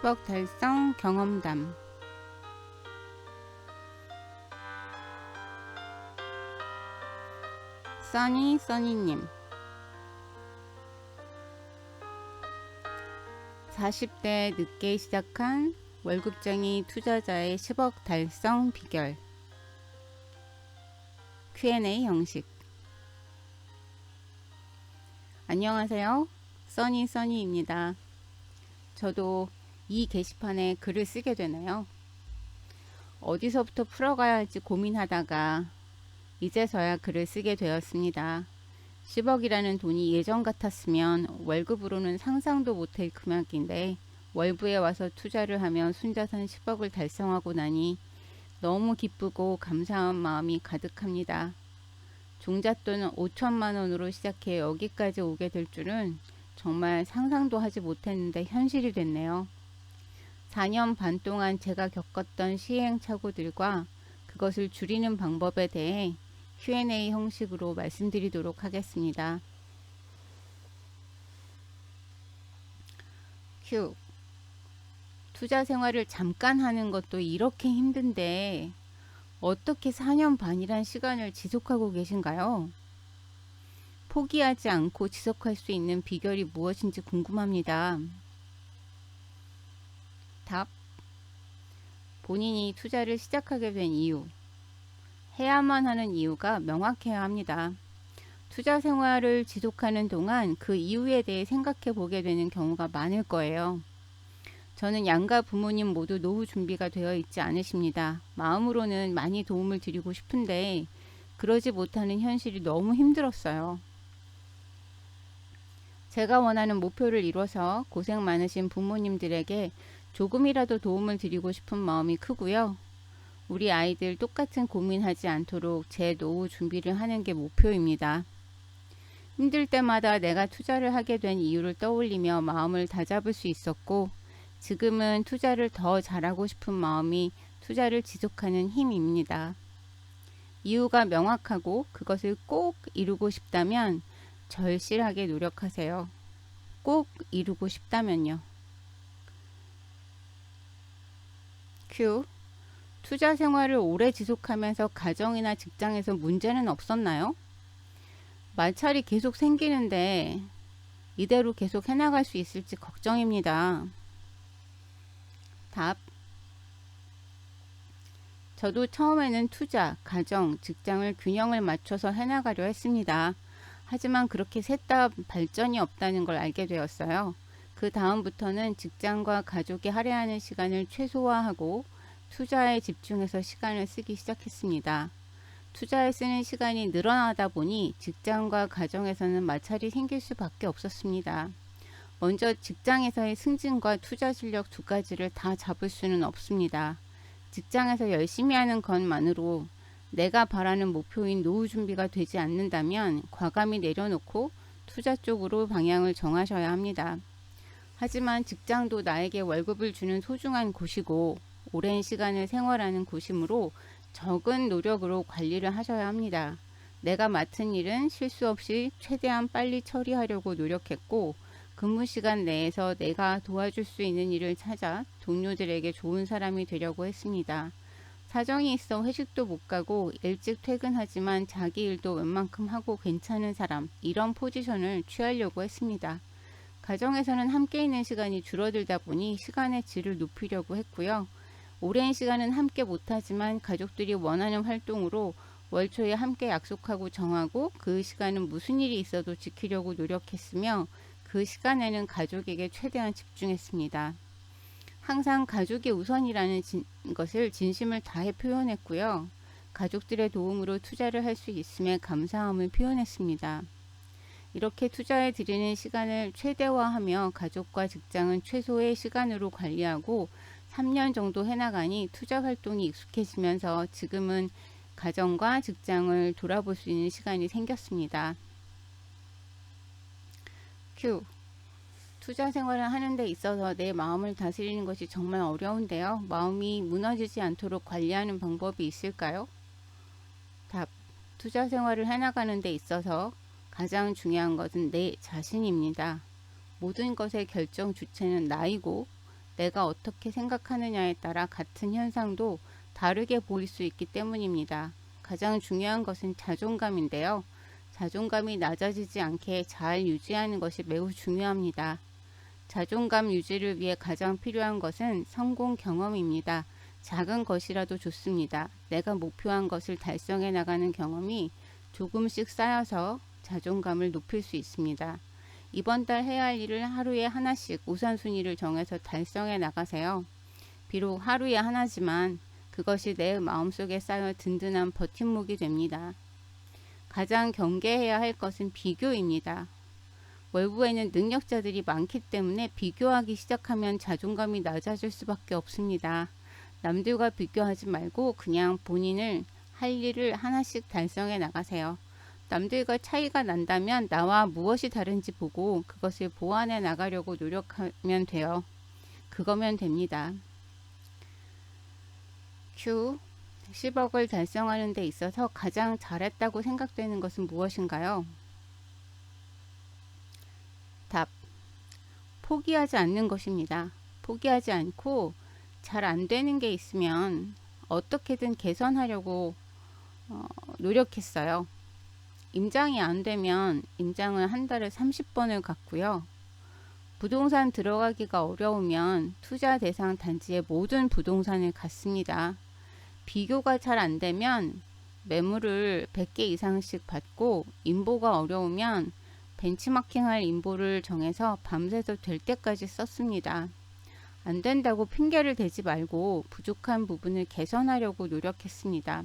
10억 달성 경험담. 써니님, 40대 늦게 시작한 월급쟁이 투자자의 10억 달성 비결. Q&A 형식. 안녕하세요. 써니입니다. 저도 이 게시판에 글을 쓰게 되네요. 어디서부터 풀어가야 할지 고민하다가 이제서야 글을 쓰게 되었습니다. 10억이라는 돈이 예전 같았으면 월급으로는 상상도 못할 금액인데 월부에 와서 투자를 하며 순자산 10억을 달성하고 나니 너무 기쁘고 감사한 마음이 가득합니다. 종잣돈 5천만 원으로 시작해 여기까지 오게 될 줄은 정말 상상도 하지 못했는데 현실이 됐네요. 4년 반 동안 제가 겪었던 시행착오들과 그것을 줄이는 방법에 대해 Q&A 형식으로 말씀드리도록 하겠습니다. Q. 투자 생활을 잠깐 하는 것도 이렇게 힘든데 어떻게 4년 반이란 시간을 지속하고 계신가요? 포기하지 않고 지속할 수 있는 비결이 무엇인지 궁금합니다. 답. 본인이 투자를 시작하게 된 이유. 해야만 하는 이유가 명확해야 합니다. 투자 생활을 지속하는 동안 그 이유에 대해 생각해 보게 되는 경우가 많을 거예요. 저는 양가 부모님 모두 노후 준비가 되어 있지 않으십니다. 마음으로는 많이 도움을 드리고 싶은데 그러지 못하는 현실이 너무 힘들었어요. 제가 원하는 목표를 이뤄서 고생 많으신 부모님들에게 조금이라도 도움을 드리고 싶은 마음이 크고요. 우리 아이들 똑같은 고민하지 않도록 제 노후 준비를 하는 게 목표입니다. 힘들 때마다 내가 투자를 하게 된 이유를 떠올리며 마음을 다잡을 수 있었고 지금은 투자를 더 잘하고 싶은 마음이 투자를 지속하는 힘입니다. 이유가 명확하고 그것을 꼭 이루고 싶다면 절실하게 노력하세요. 꼭 이루고 싶다면요. Q. 투자 생활을 오래 지속하면서 가정이나 직장에서 문제는 없었나요? 마찰이 계속 생기는데 이대로 계속 해나갈 수 있을지 걱정입니다. 답. 저도 처음에는 투자, 가정, 직장을 균형을 맞춰서 해나가려 했습니다. 하지만 그렇게 셋 다 발전이 없다는 걸 알게 되었어요. 그 다음부터는 직장과 가족이 할애하는 시간을 최소화하고 투자에 집중해서 시간을 쓰기 시작했습니다. 투자에 쓰는 시간이 늘어나다 보니 직장과 가정에서는 마찰이 생길 수밖에 없었습니다. 먼저 직장에서의 승진과 투자 실력 두 가지를 다 잡을 수는 없습니다. 직장에서 열심히 하는 것만으로 내가 바라는 목표인 노후 준비가 되지 않는다면 과감히 내려놓고 투자 쪽으로 방향을 정하셔야 합니다. 하지만 직장도 나에게 월급을 주는 소중한 곳이고 오랜 시간을 생활하는 곳이므로 적은 노력으로 관리를 하셔야 합니다. 내가 맡은 일은 실수 없이 최대한 빨리 처리하려고 노력했고 근무 시간 내에서 내가 도와줄 수 있는 일을 찾아 동료들에게 좋은 사람이 되려고 했습니다. 사정이 있어 회식도 못 가고 일찍 퇴근하지만 자기 일도 웬만큼 하고 괜찮은 사람, 이런 포지션을 취하려고 했습니다. 가정에서는 함께 있는 시간이 줄어들다 보니 시간의 질을 높이려고 했고요. 오랜 시간은 함께 못하지만 가족들이 원하는 활동으로 월 초에 함께 약속하고 정하고 그 시간은 무슨 일이 있어도 지키려고 노력했으며 그 시간에는 가족에게 최대한 집중했습니다. 항상 가족이 우선이라는 것을 진심을 다해 표현했고요. 가족들의 도움으로 투자를 할 수 있음에 감사함을 표현했습니다. 이렇게 투자에 들이는 시간을 최대화하며 가족과 직장은 최소의 시간으로 관리하고 3년 정도 해나가니 투자 활동이 익숙해지면서 지금은 가정과 직장을 돌아볼 수 있는 시간이 생겼습니다. Q. 투자 생활을 하는 데 있어서 내 마음을 다스리는 것이 정말 어려운데요. 마음이 무너지지 않도록 관리하는 방법이 있을까요? 답. 투자 생활을 해나가는 데 있어서 가장 중요한 것은 내 자신입니다. 모든 것의 결정 주체는 나이고 내가 어떻게 생각하느냐에 따라 같은 현상도 다르게 보일 수 있기 때문입니다. 가장 중요한 것은 자존감인데요. 자존감이 낮아지지 않게 잘 유지하는 것이 매우 중요합니다. 자존감 유지를 위해 가장 필요한 것은 성공 경험입니다. 작은 것이라도 좋습니다. 내가 목표한 것을 달성해 나가는 경험이 조금씩 쌓여서 자존감을 높일 수 있습니다. 이번 달 해야 할 일을 하루에 하나씩 우선순위를 정해서 달성해 나가세요. 비록 하루에 하나지만 그것이 내 마음속에 쌓여 든든한 버팀목이 됩니다. 가장 경계해야 할 것은 비교입니다. 외부에는 능력자들이 많기 때문에 비교하기 시작하면 자존감이 낮아질 수밖에 없습니다. 남들과 비교하지 말고 그냥 본인을 할 일을 하나씩 달성해 나가세요. 남들과 차이가 난다면 나와 무엇이 다른지 보고 그것을 보완해 나가려고 노력하면 돼요. 그거면 됩니다. Q. 10억을 달성하는 데 있어서 가장 잘했다고 생각되는 것은 무엇인가요? 답. 포기하지 않는 것입니다. 포기하지 않고 잘 안 되는 게 있으면 어떻게든 개선하려고 노력했어요. 임장이 안 되면 임장을 한 달에 30번을 갔고요. 부동산 들어가기가 어려우면 투자 대상 단지의 모든 부동산을 갔습니다. 비교가 잘 안 되면 매물을 100개 이상씩 받고 인보가 어려우면 벤치마킹할 인보를 정해서 밤새서 될 때까지 썼습니다. 안 된다고 핑계를 대지 말고 부족한 부분을 개선하려고 노력했습니다.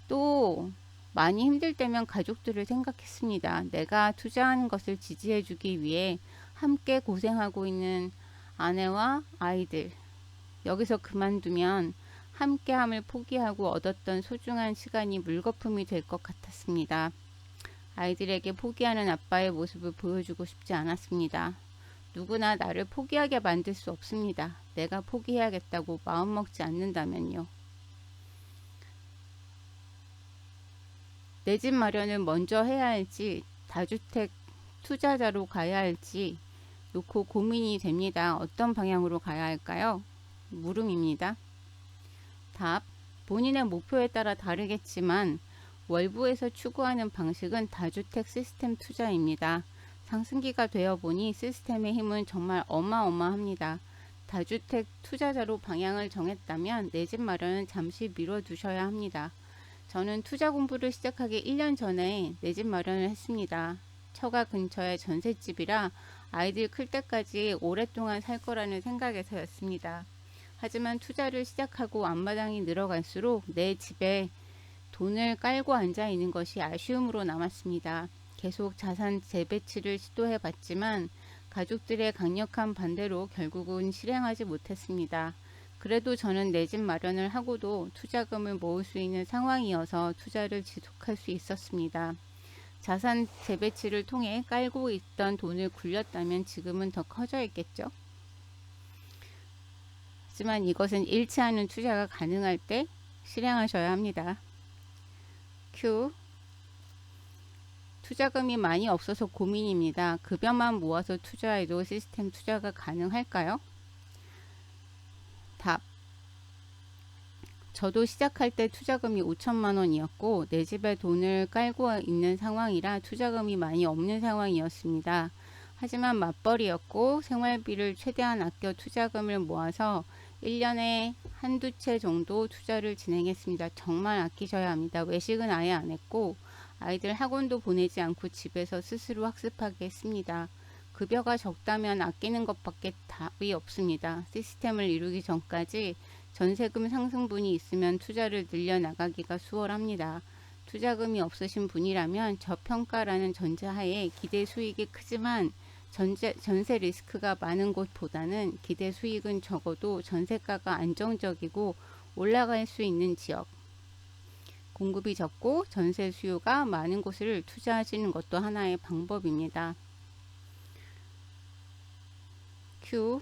또 많이 힘들 때면 가족들을 생각했습니다. 내가 투자하는 것을 지지해주기 위해 함께 고생하고 있는 아내와 아이들. 여기서 그만두면 함께함을 포기하고 얻었던 소중한 시간이 물거품이 될 것 같았습니다. 아이들에게 포기하는 아빠의 모습을 보여주고 싶지 않았습니다. 누구나 나를 포기하게 만들 수 없습니다. 내가 포기해야겠다고 마음먹지 않는다면요. 내 집 마련을 먼저 해야 할지 다주택 투자자로 가야 할지 놓고 고민이 됩니다. 어떤 방향으로 가야 할까요? 물음입니다. 답. 본인의 목표에 따라 다르겠지만 월부에서 추구하는 방식은 다주택 시스템 투자입니다. 상승기가 되어 보니 시스템의 힘은 정말 어마어마합니다. 다주택 투자자로 방향을 정했다면 내 집 마련은 잠시 미뤄두셔야 합니다. 저는 투자 공부를 시작하기 1년 전에 내 집 마련을 했습니다. 처가 근처에 전셋집이라 아이들 클 때까지 오랫동안 살 거라는 생각에서였습니다. 하지만 투자를 시작하고 앞마당이 늘어갈수록 내 집에 돈을 깔고 앉아 있는 것이 아쉬움으로 남았습니다. 계속 자산 재배치를 시도해 봤지만 가족들의 강력한 반대로 결국은 실행하지 못했습니다. 그래도 저는 내 집 마련을 하고도 투자금을 모을 수 있는 상황이어서 투자를 지속할 수 있었습니다. 자산 재배치를 통해 깔고 있던 돈을 굴렸다면 지금은 더 커져 있겠죠. 하지만 이것은 잃지 않은 투자가 가능할 때 실행하셔야 합니다. Q. 투자금이 많이 없어서 고민입니다. 급여만 모아서 투자해도 시스템 투자가 가능할까요? 답. 저도 시작할 때 투자금이 5천만 원이었고 내 집에 돈을 깔고 있는 상황이라 투자금이 많이 없는 상황이었습니다. 하지만 맞벌이였고 생활비를 최대한 아껴 투자금을 모아서 1년에 한두 채 정도 투자를 진행했습니다. 정말 아끼셔야 합니다. 외식은 아예 안 했고 아이들 학원도 보내지 않고 집에서 스스로 학습하게 했습니다. 급여가 적다면 아끼는 것밖에 답이 없습니다. 시스템을 이루기 전까지 전세금 상승분이 있으면 투자를 늘려나가기가 수월합니다. 투자금이 없으신 분이라면 저평가라는 전제하에 기대 수익이 크지만 전세 리스크가 많은 곳보다는 기대 수익은 적어도 전세가가 안정적이고 올라갈 수 있는 지역, 공급이 적고 전세 수요가 많은 곳을 투자하시는 것도 하나의 방법입니다. Q.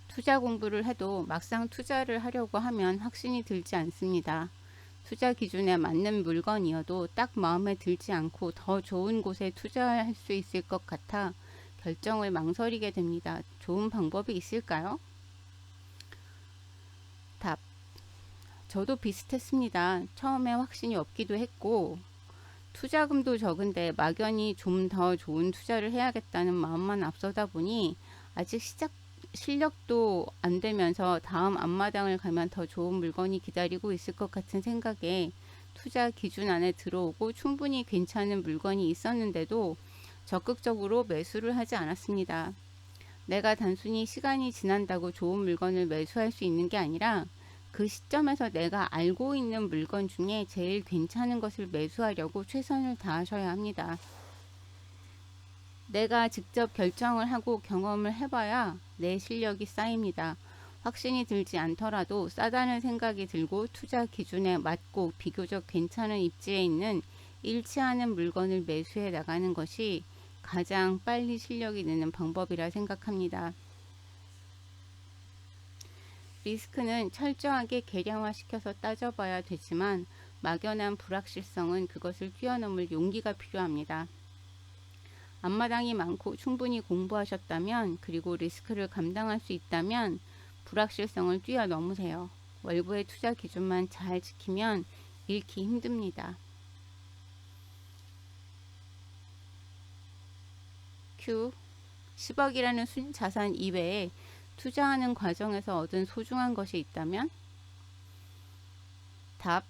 투자 공부를 해도 막상 투자를 하려고 하면 확신이 들지 않습니다. 투자 기준에 맞는 물건이어도 딱 마음에 들지 않고 더 좋은 곳에 투자할 수 있을 것 같아 결정을 망설이게 됩니다. 좋은 방법이 있을까요? 답. 저도 비슷했습니다. 처음에 확신이 없기도 했고 투자금도 적은데 막연히 좀 더 좋은 투자를 해야겠다는 마음만 앞서다 보니 아직 실력도 안 되면서 다음 앞마당을 가면 더 좋은 물건이 기다리고 있을 것 같은 생각에 투자 기준 안에 들어오고 충분히 괜찮은 물건이 있었는데도 적극적으로 매수를 하지 않았습니다. 내가 단순히 시간이 지난다고 좋은 물건을 매수할 수 있는 게 아니라 그 시점에서 내가 알고 있는 물건 중에 제일 괜찮은 것을 매수하려고 최선을 다하셔야 합니다. 내가 직접 결정을 하고 경험을 해봐야 내 실력이 쌓입니다. 확신이 들지 않더라도 싸다는 생각이 들고 투자 기준에 맞고 비교적 괜찮은 입지에 있는 일치하는 물건을 매수해 나가는 것이 가장 빨리 실력이 느는 방법이라 생각합니다. 리스크는 철저하게 계량화시켜서 따져봐야 되지만 막연한 불확실성은 그것을 뛰어넘을 용기가 필요합니다. 앞마당이 많고 충분히 공부하셨다면 그리고 리스크를 감당할 수 있다면 불확실성을 뛰어넘으세요. 월부의 투자 기준만 잘 지키면 잃기 힘듭니다. Q. 10억이라는 순자산 이외에 투자하는 과정에서 얻은 소중한 것이 있다면? 답.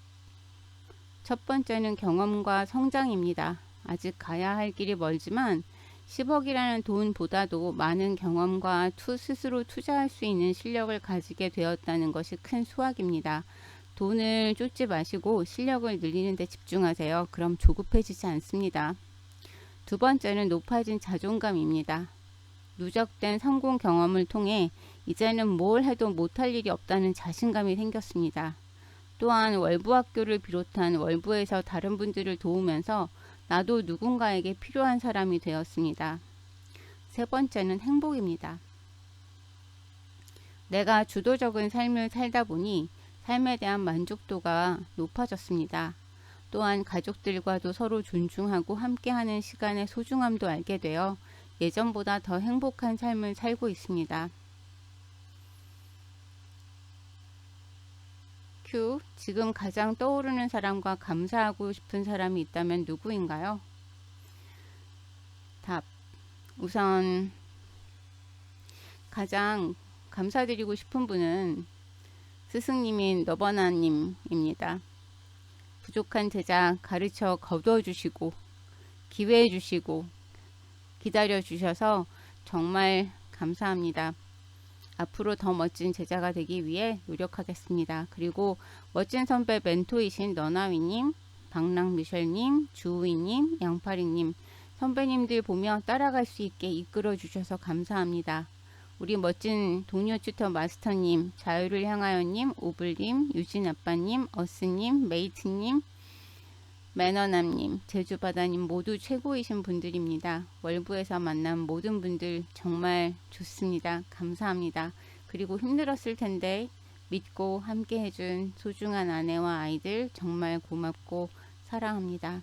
첫 번째는 경험과 성장입니다. 아직 가야 할 길이 멀지만 10억이라는 돈보다도 많은 경험과 스스로 투자할 수 있는 실력을 가지게 되었다는 것이 큰 수확입니다. 돈을 쫓지 마시고 실력을 늘리는 데 집중하세요. 그럼 조급해지지 않습니다. 두 번째는 높아진 자존감입니다. 누적된 성공 경험을 통해 이제는 뭘 해도 못할 일이 없다는 자신감이 생겼습니다. 또한 월부학교를 비롯한 월부에서 다른 분들을 도우면서 나도 누군가에게 필요한 사람이 되었습니다. 세 번째는 행복입니다. 내가 주도적인 삶을 살다 보니 삶에 대한 만족도가 높아졌습니다. 또한 가족들과도 서로 존중하고 함께하는 시간의 소중함도 알게 되어 예전보다 더 행복한 삶을 살고 있습니다. Q. 지금 가장 떠오르는 사람과 감사하고 싶은 사람이 있다면 누구인가요? 답. 우선 가장 감사드리고 싶은 분은 스승님인 너버나님입니다. 부족한 제자 가르쳐 거두어주시고 기회해 주시고 기다려 주셔서 정말 감사합니다. 앞으로 더 멋진 제자가 되기 위해 노력하겠습니다. 그리고 멋진 선배 멘토이신 너나위님, 박랑미셸님, 주우이님, 양파리님 선배님들 보며 따라갈 수 있게 이끌어 주셔서 감사합니다. 우리 멋진 동료 튜터 마스터님, 자유를 향하여님, 오블님, 유진아빠님, 어스님, 메이트님, 매너남님, 제주바다님 모두 최고이신 분들입니다. 월부에서 만난 모든 분들 정말 좋습니다. 감사합니다. 그리고 힘들었을 텐데 믿고 함께 해준 소중한 아내와 아이들 정말 고맙고 사랑합니다.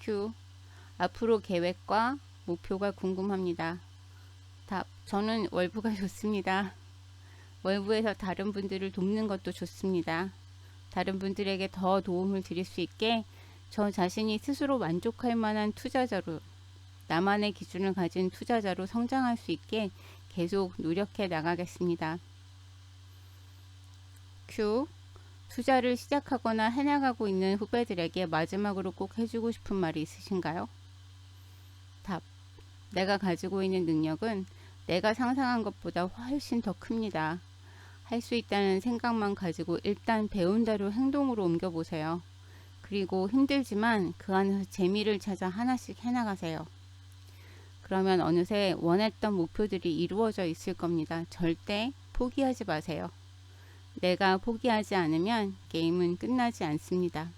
Q. 앞으로 계획과 목표가 궁금합니다. 답. 저는 월부가 좋습니다. 월부에서 다른 분들을 돕는 것도 좋습니다. 다른 분들에게 더 도움을 드릴 수 있게 저 자신이 스스로 만족할 만한 투자자로, 나만의 기준을 가진 투자자로 성장할 수 있게 계속 노력해 나가겠습니다. Q. 투자를 시작하거나 해나가고 있는 후배들에게 마지막으로 꼭 해주고 싶은 말이 있으신가요? 답. 내가 가지고 있는 능력은 내가 상상한 것보다 훨씬 더 큽니다. 할 수 있다는 생각만 가지고 일단 배운 대로 행동으로 옮겨보세요. 그리고 힘들지만 그 안에서 재미를 찾아 하나씩 해나가세요. 그러면 어느새 원했던 목표들이 이루어져 있을 겁니다. 절대 포기하지 마세요. 내가 포기하지 않으면 게임은 끝나지 않습니다.